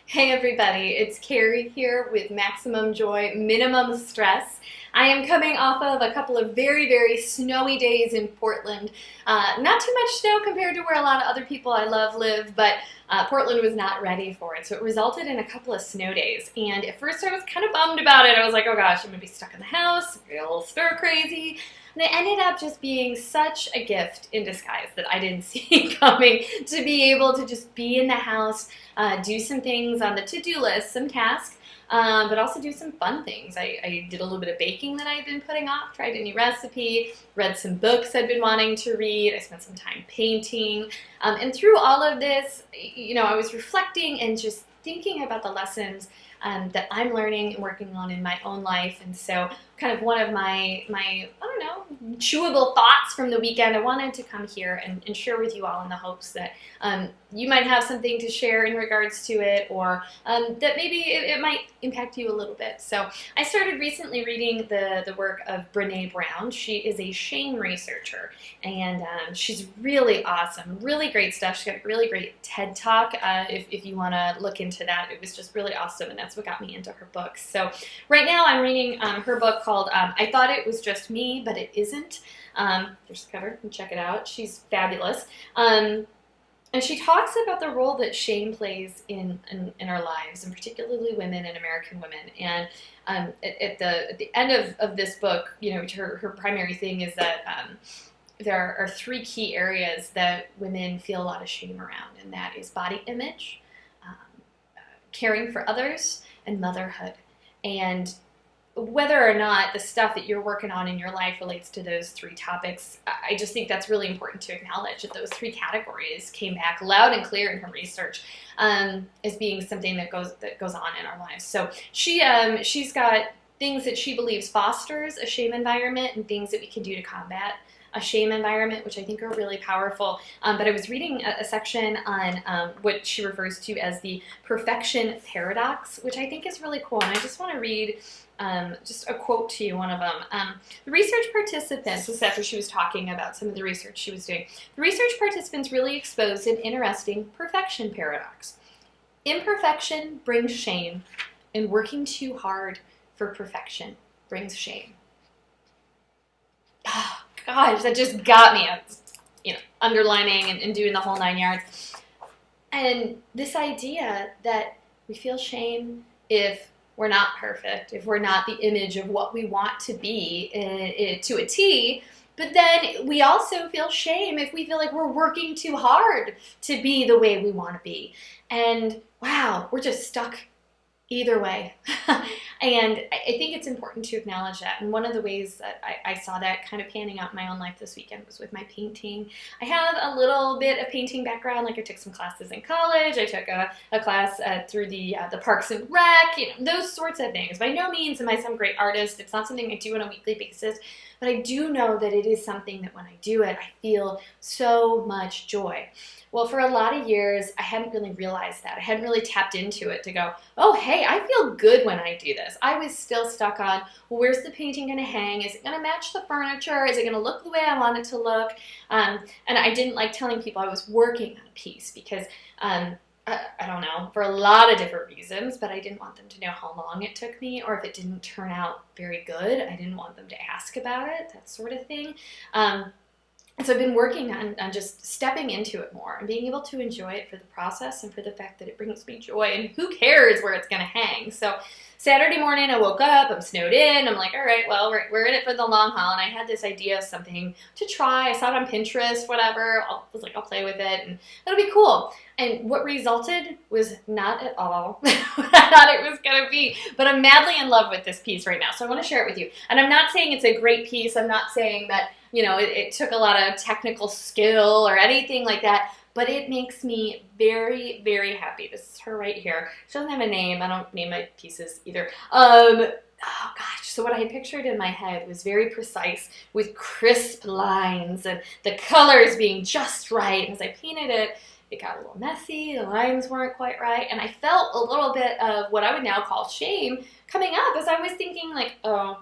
Hey everybody, it's Kari here with Maximum Joy, Minimum Stress. I am coming off of a couple of very snowy days in Portland. Not too much snow compared to where a lot of other people I love live, but Portland was not ready for it. So it resulted in a couple of snow days. And at first I was kind of bummed about it. I was like, oh gosh, I'm going to be stuck in the house, I'm gonna be a little stir crazy. And it ended up just being such a gift in disguise that I didn't see coming, to be able to just be in the house, do some things on the to-do list, some tasks, but also do some fun things. I did a little bit of baking that I had been putting off, tried a new recipe, read some books I'd been wanting to read. I spent some time painting. And through all of this, I was reflecting and just thinking about the lessons that I'm learning and working on in my own life. And so kind of one of my chewable thoughts from the weekend, I wanted to come here and share with you all in the hopes that you might have something to share in regards to it, or that maybe it might impact you a little bit. So I started recently reading the work of Brené Brown. She is a shame researcher, and she's really awesome, really great stuff. She's got a really great TED Talk. If you want to look into that, it was just really awesome, and that's what got me into her books. So right now I'm reading her book called I Thought It Was Just Me, But It Isn't. There's the cover, and check it out. She's fabulous. And she talks about the role that shame plays in our lives, and particularly women and American women. And at the end of this book, her primary thing is that there are three key areas that women feel a lot of shame around, and that is body image, caring for others, and motherhood. And whether or not the stuff that you're working on in your life relates to those three topics, I just think that's really important to acknowledge that those three categories came back loud and clear in her research as being something that goes on in our lives. So she's got things that she believes fosters a shame environment and things that we can do to combat a shame environment, which I think are really powerful. But I was reading a section on what she refers to as the perfection paradox, which I think is really cool. And I just want to read just a quote to you, one of them. The research participants, this is after she was talking about some of the research she was doing, the research participants really exposed an interesting perfection paradox. Imperfection brings shame, and working too hard for perfection brings shame. Oh, gosh, that just got me, underlining and doing the whole 9 yards. And this idea that we feel shame if we're not perfect, if we're not the image of what we want to be to a T, but then we also feel shame if we feel like we're working too hard to be the way we want to be. And wow, we're just stuck either way. And I think it's important to acknowledge that. And one of the ways that I saw that kind of panning out in my own life this weekend was with my painting. I have a little bit of painting background. Like I took some classes in college. I took a class through the Parks and Rec, those sorts of things. By no means am I some great artist. It's not something I do on a weekly basis. But I do know that it is something that when I do it, I feel so much joy. Well, for a lot of years, I hadn't really realized that. I hadn't really tapped into it to go, oh, hey, I feel good when I do this. I was still stuck on, well, where's the painting going to hang? Is it going to match the furniture? Is it going to look the way I want it to look? And I didn't like telling people I was working on a piece because I don't know, for a lot of different reasons, but I didn't want them to know how long it took me, or if it didn't turn out very good, I didn't want them to ask about it, that sort of thing. And so I've been working on just stepping into it more and being able to enjoy it for the process and for the fact that it brings me joy, and who cares where it's going to hang. So Saturday morning, I woke up, I'm snowed in, I'm like, all right, well, we're in it for the long haul, and I had this idea of something to try. I saw it on Pinterest, whatever. I was like, I'll play with it, and it'll be cool. And what resulted was not at all what I thought it was going to be. But I'm madly in love with this piece right now, so I want to share it with you. And I'm not saying it's a great piece. I'm not saying that, it took a lot of technical skill or anything like that. But it makes me very happy. This is her right here. She doesn't have a name. I don't name my pieces either. Oh gosh, so what I had pictured in my head was very precise with crisp lines and the colors being just right. And as I painted it, it got a little messy, the lines weren't quite right, and I felt a little bit of what I would now call shame coming up as I was thinking like, I'm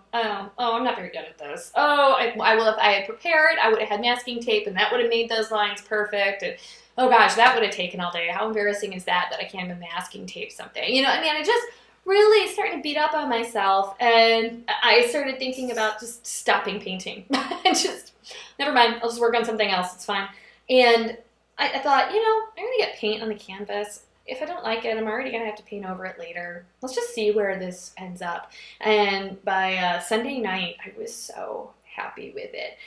not very good at this. I will, if I had prepared, I would have had masking tape and that would have made those lines perfect. And oh gosh, that would have taken all day. How embarrassing is that I can't even masking tape something? You know, I mean, I just really started to beat up on myself, and I started thinking about just stopping painting and just, never mind, I'll just work on something else, it's fine. And I thought, you know, I'm going to get paint on the canvas. If I don't like it, I'm already going to have to paint over it later. Let's just see where this ends up. And by Sunday night, I was so happy with it.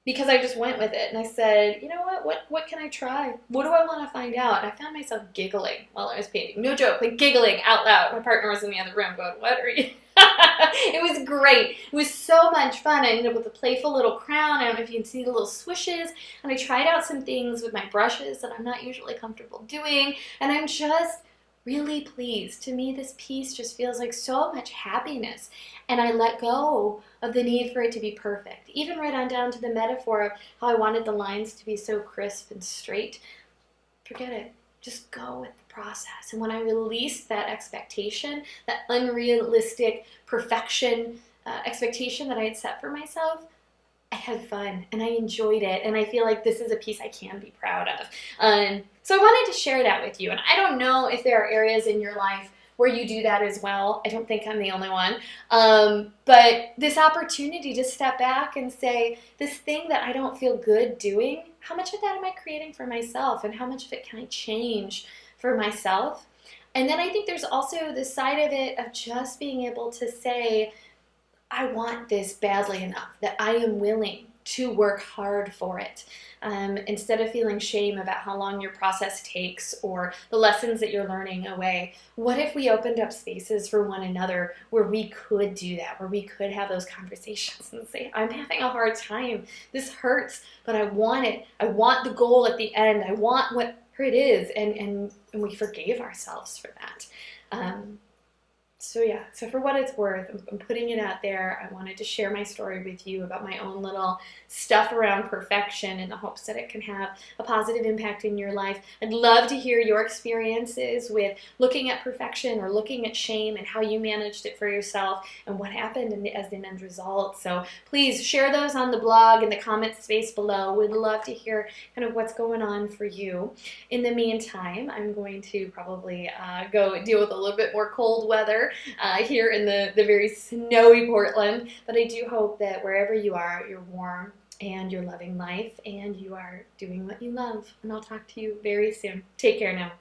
Because I just went with it and I said, you know what can I try? What do I want to find out? And I found myself giggling while I was painting. No joke, like giggling out loud. My partner was in the other room going, what are you? It was great. It was so much fun. I ended up with a playful little crown. I don't know if you can see the little swishes. And I tried out some things with my brushes that I'm not usually comfortable doing. And I'm just really pleased. To me, this piece just feels like so much happiness. And I let go of the need for it to be perfect. Even right on down to the metaphor of how I wanted the lines to be so crisp and straight. Forget it. Just go with the process. And when I released that expectation, that unrealistic perfection expectation that I had set for myself, I had fun and I enjoyed it, and I feel like this is a piece I can be proud of. So I wanted to share that with you, and I don't know if there are areas in your life where you do that as well. I don't think I'm the only one. But this opportunity to step back and say, this thing that I don't feel good doing, how much of that am I creating for myself, and how much of it can I change for myself? And then I think there's also the side of it of just being able to say, I want this badly enough that I am willing to work hard for it. Instead of feeling shame about how long your process takes or the lessons that you're learning away, what if we opened up spaces for one another where we could do that, where we could have those conversations and say, I'm having a hard time, this hurts, but I want it. I want the goal at the end. I want whatever it is, and we forgave ourselves for that. So for what it's worth, I'm putting it out there. I wanted to share my story with you about my own little stuff around perfection in the hopes that it can have a positive impact in your life. I'd love to hear your experiences with looking at perfection or looking at shame and how you managed it for yourself and what happened as the end result. So please share those on the blog in the comment space below. We'd love to hear kind of what's going on for you. In the meantime, I'm going to probably go deal with a little bit more cold weather here in the very snowy Portland, but I do hope that wherever you are, you're warm and you're loving life and you are doing what you love. And I'll talk to you very soon. Take care now.